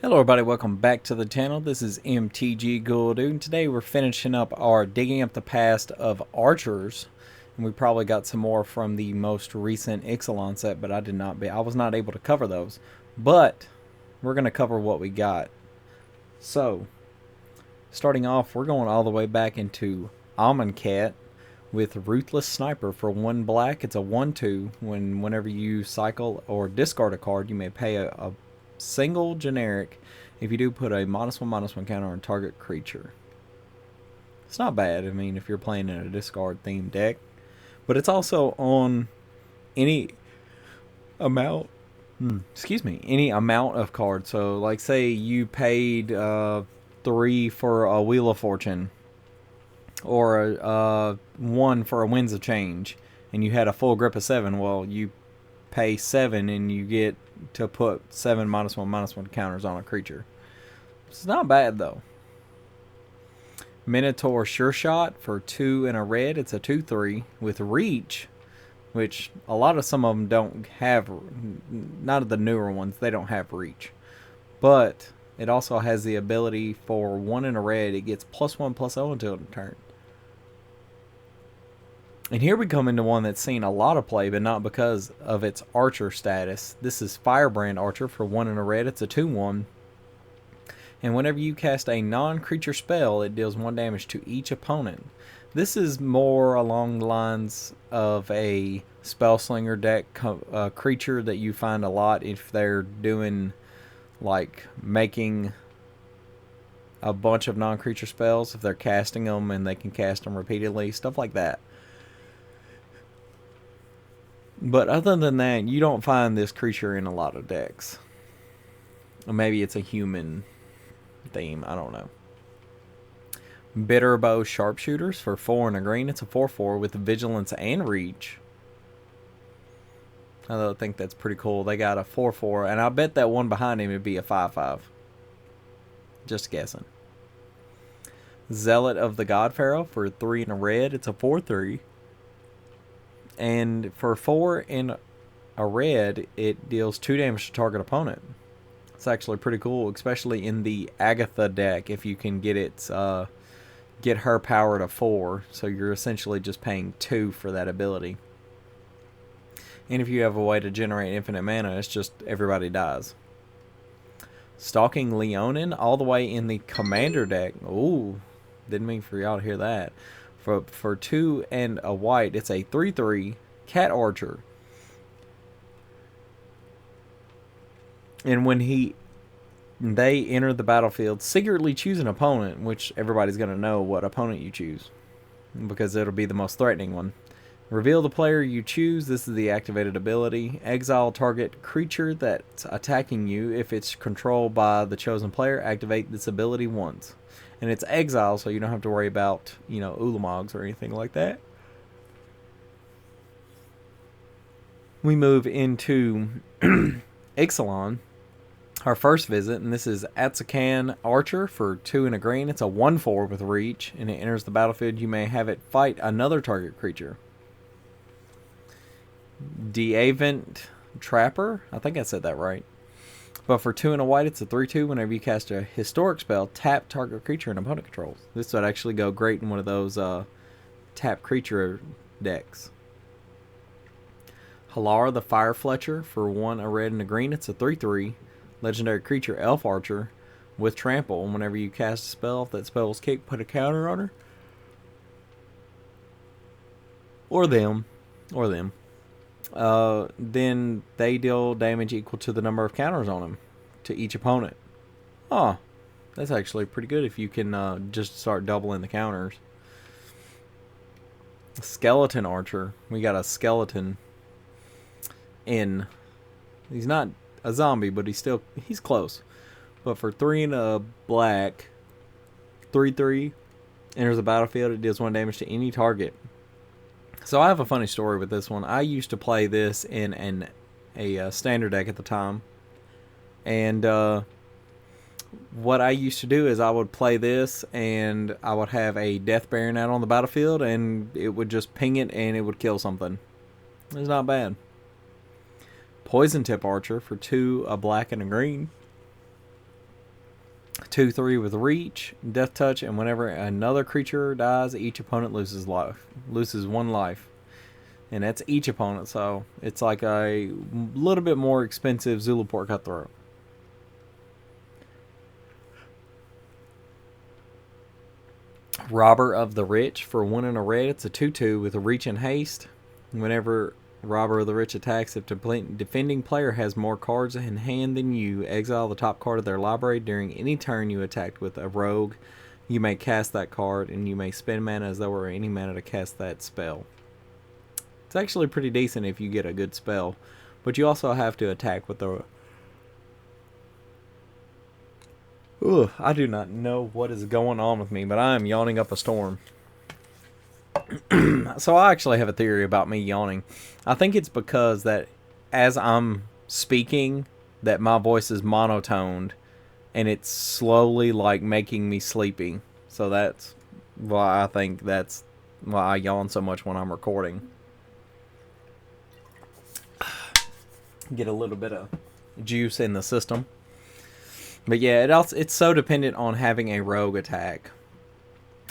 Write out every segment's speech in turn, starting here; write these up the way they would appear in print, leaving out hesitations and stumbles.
Hello everybody, welcome back to the channel. This is MTG Ghouldude, and today we're finishing up our Digging Up the Past of Archers. And we probably got some more from the most recent Ixalan set, but I was not able to cover those. But we're going to cover what we got. So, starting off, we're going all the way back into Amonkhet with Ruthless Sniper for 1 black. It's a 1/2. Whenever you cycle or discard a card, you may pay a single generic if you do put a -1/-1 counter on target creature. It's not bad, I mean, if you're playing in a discard themed deck. But it's also on any amount, any amount of cards. So, like, say you paid 3 for a Wheel of Fortune, or 1 for a Winds of Change, and you had a full grip of 7, well, you pay 7 and you get to put 7 -1/-1 counters on a creature. It's not bad though. Minotaur Sure Shot for 2 and a red. It's a 2/3 with reach, which some of them don't have. Not of the newer ones, they don't have reach. But it also has the ability for 1 and a red. It gets +1/+0 until the turn. And here we come into one that's seen a lot of play, but not because of its archer status. This is Firebrand Archer for 1 and a red. It's a 2/1. And whenever you cast a non-creature spell, it deals 1 damage to each opponent. This is more along the lines of a Spellslinger deck creature that you find a lot if they're doing, like, making a bunch of non-creature spells. If they're casting them and they can cast them repeatedly, stuff like that. But other than that, you don't find this creature in a lot of decks. Or maybe it's a human theme, I don't know. Bitterbow Sharpshooters for 4 and a green. It's a 4/4 with vigilance and reach. I think that's pretty cool. They got a 4/4, and I bet that one behind him would be a 5/5. Just guessing. Zealot of the God Pharaoh for 3 and a red. It's a 4/3. And for 4 and a red, it deals 2 damage to target opponent. It's actually pretty cool, especially in the Agatha deck, if you can get its get her power to 4. So you're essentially just paying 2 for that ability. And if you have a way to generate infinite mana, it's just everybody dies. Stalking Leonin all the way in the Commander deck. Ooh, didn't mean for y'all to hear that. For 2 and a white, it's a 3/3 Cat Archer. And when they enter the battlefield, secretly choose an opponent, which everybody's going to know what opponent you choose, because it'll be the most threatening one. Reveal the player you choose. This is the activated ability. Exile target creature that's attacking you. If it's controlled by the chosen player, activate this ability once. And it's exile, so you don't have to worry about, Ulamogs or anything like that. We move into Ixalan, our first visit, and this is Atsakan Archer for 2 and a green. It's a 1/4 with reach, and it enters the battlefield. You may have it fight another target creature. Deavant Trapper, I think I said that right. But for 2 and a white, it's a 3/2. Whenever you cast a historic spell, tap target creature and opponent controls. This would actually go great in one of those tap creature decks. Halara the Fire Fletcher for 1, a red and a green. It's a 3/3 legendary creature, Elf Archer with trample. And whenever you cast a spell, if that spell is kicked, put a counter on her. Or them. Then they deal damage equal to the number of counters on them to each opponent. Oh, that's actually pretty good if you can just start doubling the counters. Skeleton Archer. We got a skeleton in. He's not a zombie, but he's close. But for 3 and a black, 3/3 enters the battlefield. It deals 1 damage to any target. So I have a funny story with this one. I used to play this in a standard deck at the time. And what I used to do is I would play this, and I would have a Death Baron out on the battlefield, and it would just ping it, and it would kill something. It's not bad. Poison Tip Archer for 2, a black and a green. 2/3 with reach, death touch, and whenever another creature dies, each opponent loses 1 life. And that's each opponent, so it's like a little bit more expensive Zulaport Cutthroat. Robber of the Rich for 1 and a red. It's a 2/2 with a reach and haste. Whenever Robber of the Rich attacks, if the defending player has more cards in hand than you, exile the top card of their library. During any turn you attacked with a rogue, you may cast that card, and you may spend mana as though were any mana to cast that spell. It's actually pretty decent if you get a good spell, but you also have to attack with the... Ugh, I do not know what is going on with me, but I am yawning up a storm. So I actually have a theory about me yawning. I think it's because that as I'm speaking, that my voice is monotoned, and it's slowly like making me sleepy. So that's why I think that's why I yawn so much when I'm recording. Get a little bit of juice in the system. But yeah, it's so dependent on having a rogue attack.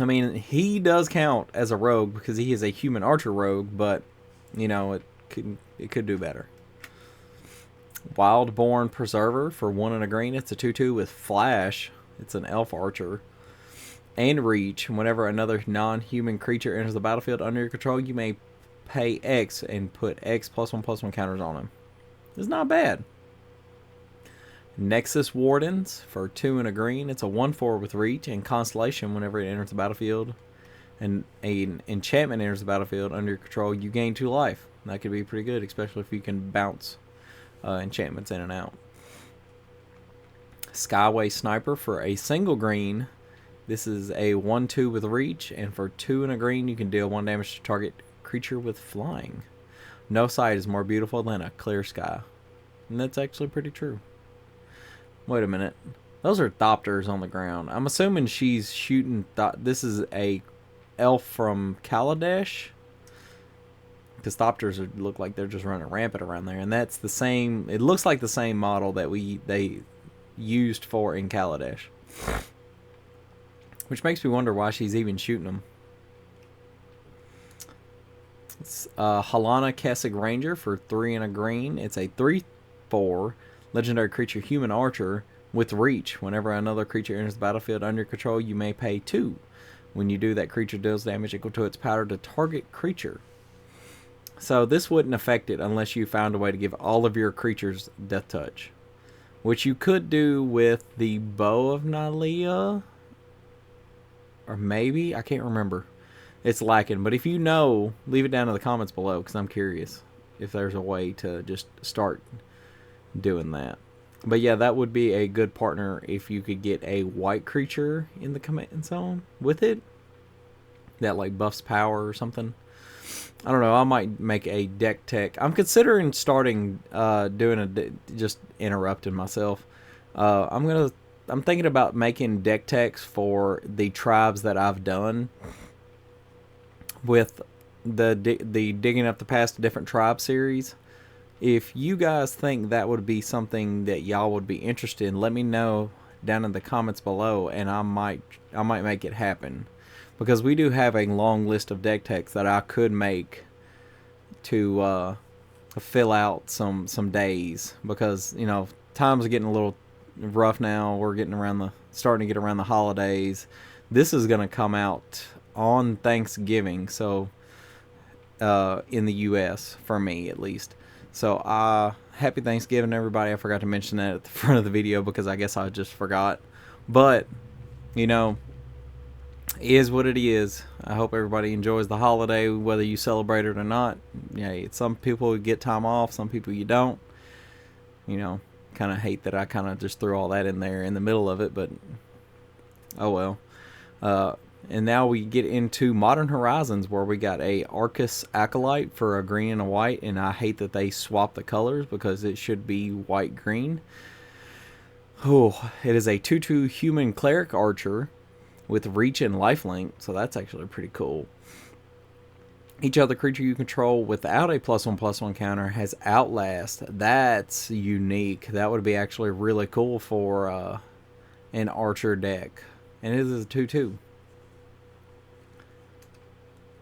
I mean, he does count as a rogue because he is a human archer rogue, but you know, it could do better. Wildborn Preserver for 1 and a green. It's a 2/2 with flash. It's an elf archer. And reach. Whenever another non-human creature enters the battlefield under your control, you may pay X and put X +1/+1 counters on him. It's not bad. Nexus Wardens for 2 and a green. It's a 1/4 with reach and constellation. Whenever it enters the battlefield and an enchantment enters the battlefield under your control, you gain 2 life. That could be pretty good, especially if you can bounce enchantments in and out. Skyway Sniper for a single green. This is a 1/2 with reach, and for 2 and a green, you can deal 1 damage to target creature with flying. No sight is more beautiful than a clear sky. And that's actually pretty true. Wait a minute. Those are Thopters on the ground. I'm assuming she's shooting... This is a elf from Kaladesh. Because Thopters look like they're just running rampant around there. And that's the same... It looks like the same model that they used for in Kaladesh. Which makes me wonder why she's even shooting them. It's Halana Kessig Ranger for 3 and a green. It's a 3/4 legendary creature human archer with reach. Whenever another creature enters the battlefield under your control, you may pay 2. When you do, that creature deals damage equal to its power to target creature. So this wouldn't affect it unless you found a way to give all of your creatures death touch, which you could do with the Bow of Nylea, or maybe, I can't remember. It's lacking, but if you know, leave it down in the comments below, because I'm curious if there's a way to just start doing that. But yeah, that would be a good partner if you could get a white creature in the command zone with it that like buffs power or something. I don't know, I might make a deck tech. I'm considering starting just interrupting myself. I'm thinking about making deck techs for the tribes that I've done with the Digging Up the Past Different Tribe series. If you guys think that would be something that y'all would be interested in, let me know down in the comments below, and I might make it happen. Because we do have a long list of deck techs that I could make to fill out some days. Because, you know, times are getting a little rough now. We're starting to get around the holidays. This is going to come out on Thanksgiving, so in the US, for me at least. So happy Thanksgiving, everybody. I forgot to mention that at the front of the video because I guess I just forgot. But, you know, it is what it is. I hope everybody enjoys the holiday, whether you celebrate it or not. Yeah, some people get time off, some people you don't. You know, kind of hate that I kind of just threw all that in there in the middle of it, but oh well. And now we get into Modern Horizons, where we got a Arcus Acolyte for a green and a white, and I hate that they swap the colors because it should be white-green. Oh, it is a 2/2 human cleric archer with reach and lifelink, so that's actually pretty cool. Each other creature you control without a +1/+1 counter has Outlast. That's unique. That would be actually really cool for an archer deck. And it is a 2/2.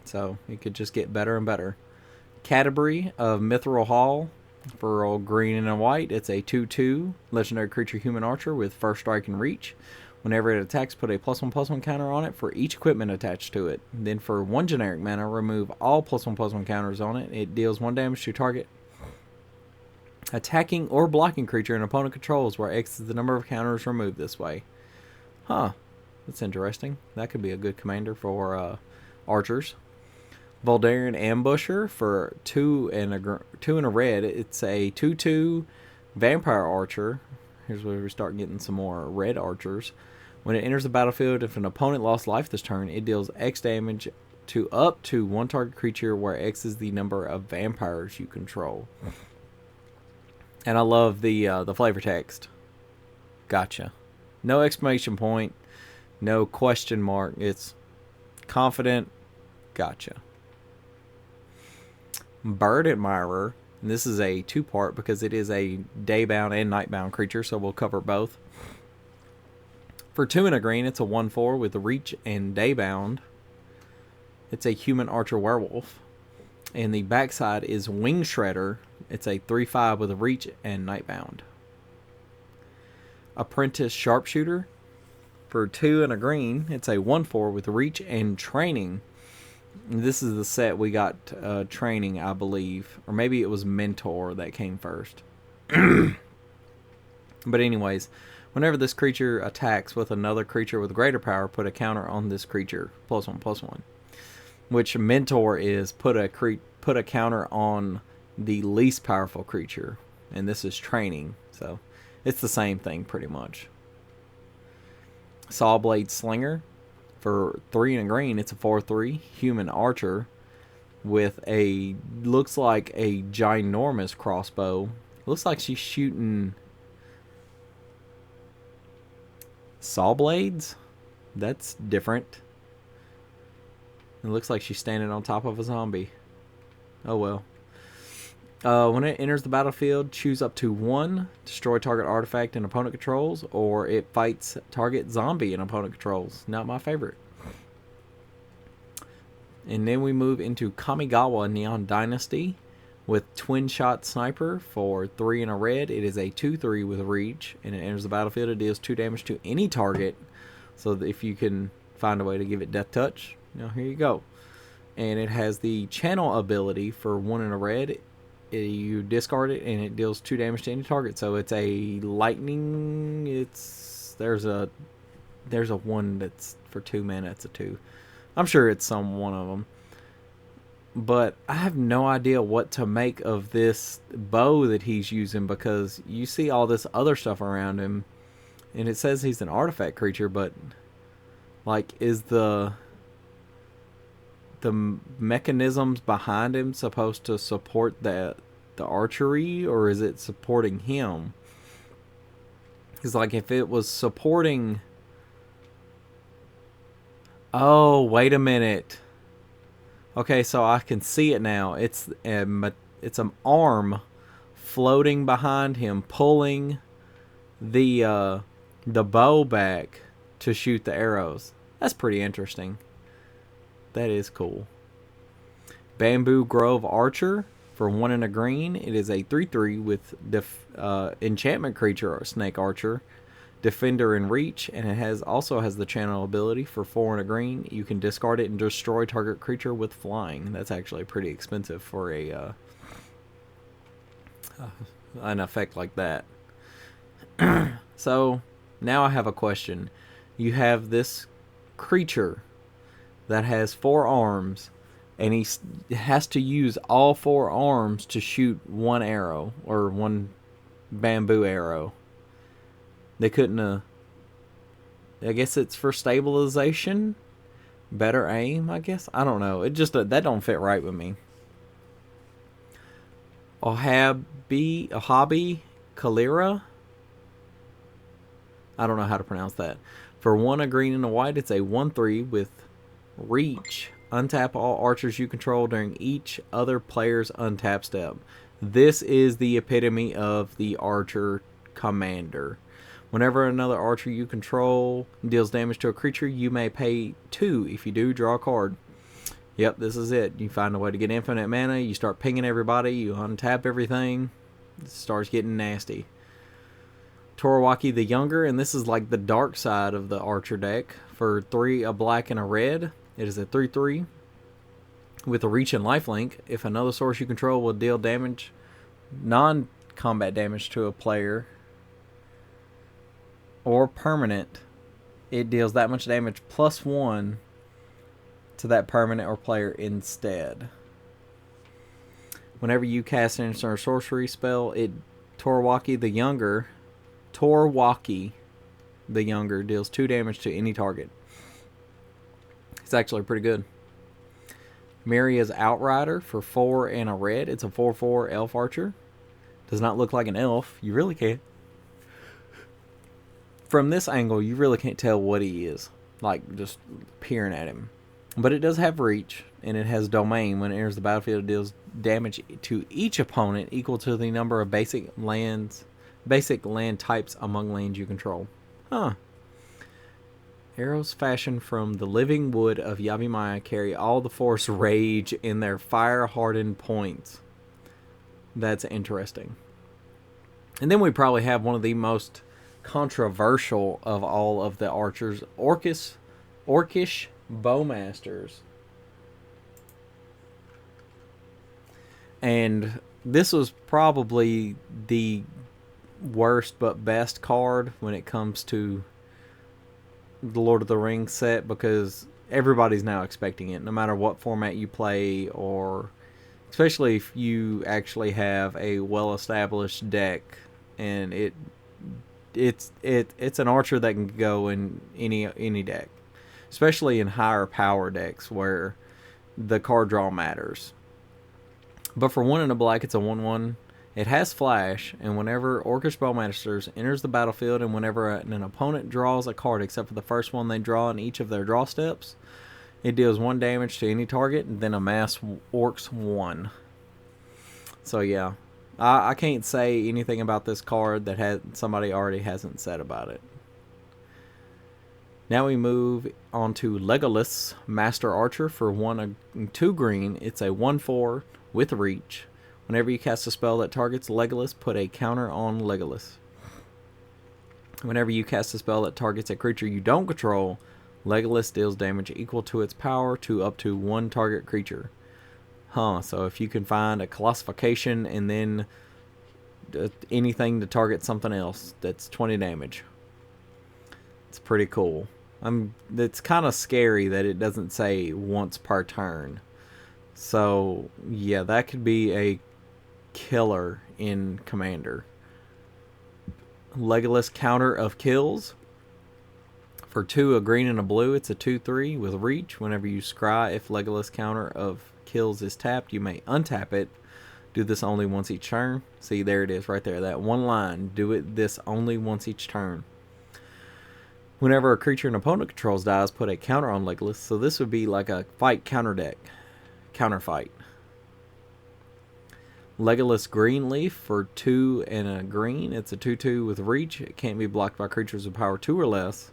So it could just get better and better. Category of Mithril Hall for all green and white. It's a 2/2 legendary creature human archer with first strike and reach. Whenever it attacks, put a +1/+1 counter on it for each equipment attached to it. Then for 1 generic mana, remove all +1/+1 counters on it. It deals 1 damage to target attacking or blocking creature an opponent controls, where X is the number of counters removed this way. Huh. That's interesting. That could be a good commander for archers. Voldaren Ambusher for 2 and a red. It's a 2/2 vampire archer. Here's where we start getting some more red archers. When it enters the battlefield, if an opponent lost life this turn, it deals X damage to up to 1 target creature, where X is the number of vampires you control. And I love the flavor text. Gotcha. No exclamation point. No question mark. It's confident. Gotcha. Bird Admirer. And this is a 2-part because it is a daybound and nightbound creature, so we'll cover both. For 2 and a green, it's a 1/4 with reach and daybound. It's a human archer werewolf. And the backside is Wing Shredder. It's a 3/5 with a reach and nightbound. Apprentice Sharpshooter. For 2 and a green, it's a 1/4 with reach and training. And this is the set we got training, I believe. Or maybe it was Mentor that came first. But anyways, whenever this creature attacks with another creature with greater power, put a counter on this creature. +1/+1. Which Mentor is put a counter on the least powerful creature. And this is training. So it's the same thing pretty much. Sawblade Slinger. For 3 and a green, it's a 4/3 human archer with a, looks like a ginormous crossbow. Looks like she's shooting saw blades. That's different. It looks like she's standing on top of a zombie. Oh well. When it enters the battlefield, choose up to 1, destroy target artifact and opponent controls, or it fights target zombie and opponent controls. Not my favorite. And then we move into Kamigawa Neon Dynasty with Twin Shot Sniper for 3 and a red. It is a 2/3 with reach, and it enters the battlefield. It deals 2 damage to any target. So if you can find a way to give it Death Touch, here you go. And it has the channel ability for 1 and a red. You discard it and it deals 2 damage to any target. So it's a lightning. There's a 1 that's for 2 mana. It's a 2. I'm sure it's some one of them. But I have no idea what to make of this bow that he's using, because you see all this other stuff around him and it says he's an artifact creature, but like, is the mechanisms behind him supposed to support the archery, or is it supporting him? Because like, if it was supporting, oh wait a minute, okay, so I can see it now. It's an arm floating behind him, pulling the bow back to shoot the arrows. That's pretty interesting. That is cool. Bamboo Grove Archer for 1 and a green. It is a 3/3 with enchantment creature or snake archer, defender and reach, and it also has the channel ability for 4 and a green. You can discard it and destroy target creature with flying. That's actually pretty expensive for an effect like that. So now I have a question. You have this creature that has 4 arms, and he has to use all 4 arms to shoot 1 arrow, or 1 bamboo arrow. They couldn't I guess it's for stabilization, better aim, I guess. I don't know. It just that don't fit right with me. Ohabi Kalira. I don't know how to pronounce that. For 1 a green and a white, it's a 1/3 with reach. Untap all archers you control during each other player's untap step. This is the epitome of the archer commander. Whenever another archer you control deals damage to a creature, you may pay 2. If you do, draw a card. Yep, this is it. You find a way to get infinite mana, you start pinging everybody, you untap everything, it starts getting nasty. Torowaki the Younger, and this is like the dark side of the archer deck. For 3, a black and a red, it is a 3/3 with a reach and lifelink. If another source you control will deal damage, non-combat damage to a player or permanent, it deals that much damage +1 to that permanent or player instead. Whenever you cast an instant or sorcery spell, Torowaki the Younger deals 2 damage to any target. It's actually pretty good. Miria's Outrider for 4 and a red. It's a 4/4 elf archer. Does not look like an elf. You really can't. From this angle, you really can't tell what he is. Like, just peering at him. But it does have reach, and it has domain. When it enters the battlefield, it deals damage to each opponent equal to the number of basic land types among lands you control. Huh. Arrows fashioned from the living wood of Yavimaya carry all the force rage in their fire-hardened points. That's interesting. And then we probably have one of the most controversial of all of the archers, Orcish Bowmasters. And this was probably the worst but best card when it comes to the Lord of the Rings set, because everybody's now expecting it, no matter what format you play, or especially if you actually have a well-established deck, and it's an archer that can go in any deck, especially in higher power decks where the card draw matters. But for 1 and a black, it's a 1/1. It has flash, and whenever Orcish Bowmasters enters the battlefield, and whenever an opponent draws a card except for the first one they draw in each of their draw steps, it deals 1 damage to any target, and then amass Orcs 1. So yeah, I can't say anything about this card that somebody already hasn't said about it. Now we move on to Legolas Master Archer for 1 and 2 green. It's a 1/4 with reach. Whenever you cast a spell that targets Legolas, put a counter on Legolas. Whenever you cast a spell that targets a creature you don't control, Legolas deals damage equal to its power to up to 1 target creature. So if you can find a Colossification and then anything to target something else, that's 20 damage. It's pretty cool. It's kind of scary that it doesn't say once per turn. So yeah, that could be a killer in Commander. Legolas Counter of Kills. For 2, a green and a blue, it's a 2/3 with reach. Whenever you scry, if Legolas Counter of Kills is tapped, you may untap it. Do this only once each turn. See, there it is right there. That one line. Do this only once each turn. Whenever a creature an opponent controls dies, put a counter on Legolas. So this would be like a fight counter deck. Counter fight. Legolas Greenleaf for 2 and a green. It's a 2/2 with reach. It can't be blocked by creatures with power 2 or less.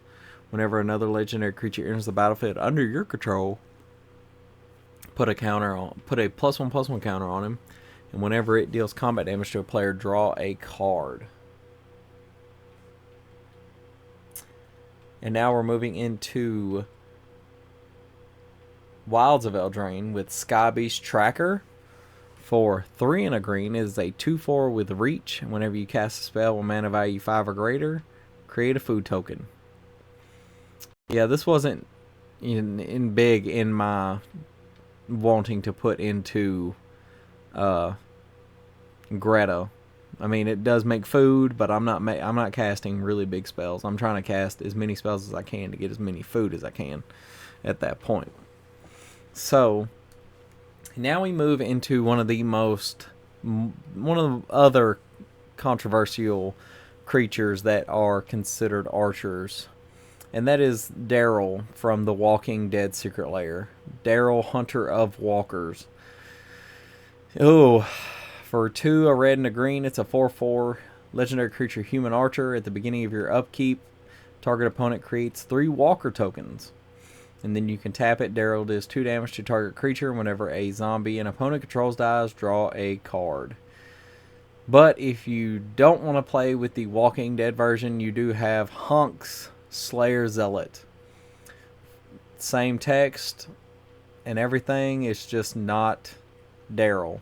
Whenever another legendary creature enters the battlefield under your control, put a +1/+1 counter on him. And whenever it deals combat damage to a player, draw a card. And now we're moving into Wilds of Eldraine with Skybeast Tracker. For 3 and a green, it is a 2/4 with reach. Whenever you cast a spell with mana value 5 or greater, create a food token. Yeah, this wasn't in big in my wanting to put into Greta. I mean, it does make food, but I'm not casting really big spells. I'm trying to cast as many spells as I can to get as many food as I can at that point. So now we move into one of the other controversial creatures that are considered archers, and that is Daryl from the Walking Dead Secret Lair. Daryl, Hunter of Walkers. Oh, for 2, a red and a green, it's a 4/4 Legendary creature Human Archer. At the beginning of your upkeep, target opponent creates 3 Walker tokens. And then you can tap it. Daryl does 2 damage to target creature. Whenever a zombie an opponent controls dies, draw a card. But if you don't want to play with the Walking Dead version, you do have Hunk's Slayer Zealot. Same text and everything, it's just not Daryl.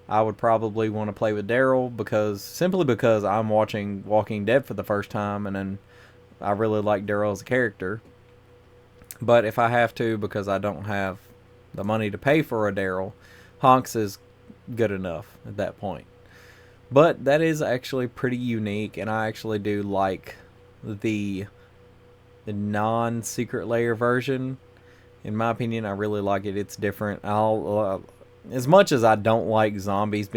I would probably want to play with Daryl simply because I'm watching Walking Dead for the first time, and then I really like Daryl as a character. But if I have to, because I don't have the money to pay for a Daryl, Honks is good enough at that point. But that is actually pretty unique, and I actually do like the non-secret layer version. In my opinion, I really like it. It's different. As much as I don't like zombies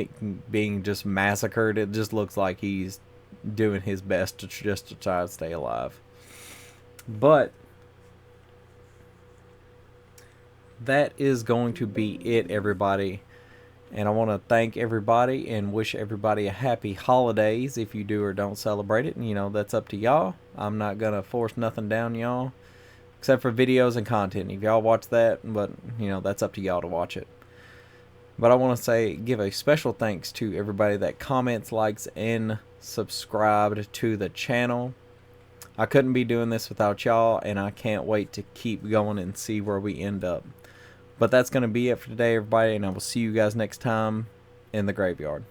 being just massacred, it just looks like he's doing his best to try to stay alive. But that is going to be it, everybody. And I want to thank everybody and wish everybody a happy holidays if you do or don't celebrate it. And, you know, that's up to y'all. I'm not going to force nothing down y'all, except for videos and content. If y'all watch that, but, you know, that's up to y'all to watch it. But I want to give a special thanks to everybody that comments, likes, and subscribed to the channel. I couldn't be doing this without y'all, and I can't wait to keep going and see where we end up. But that's going to be it for today, everybody, and I will see you guys next time in the graveyard.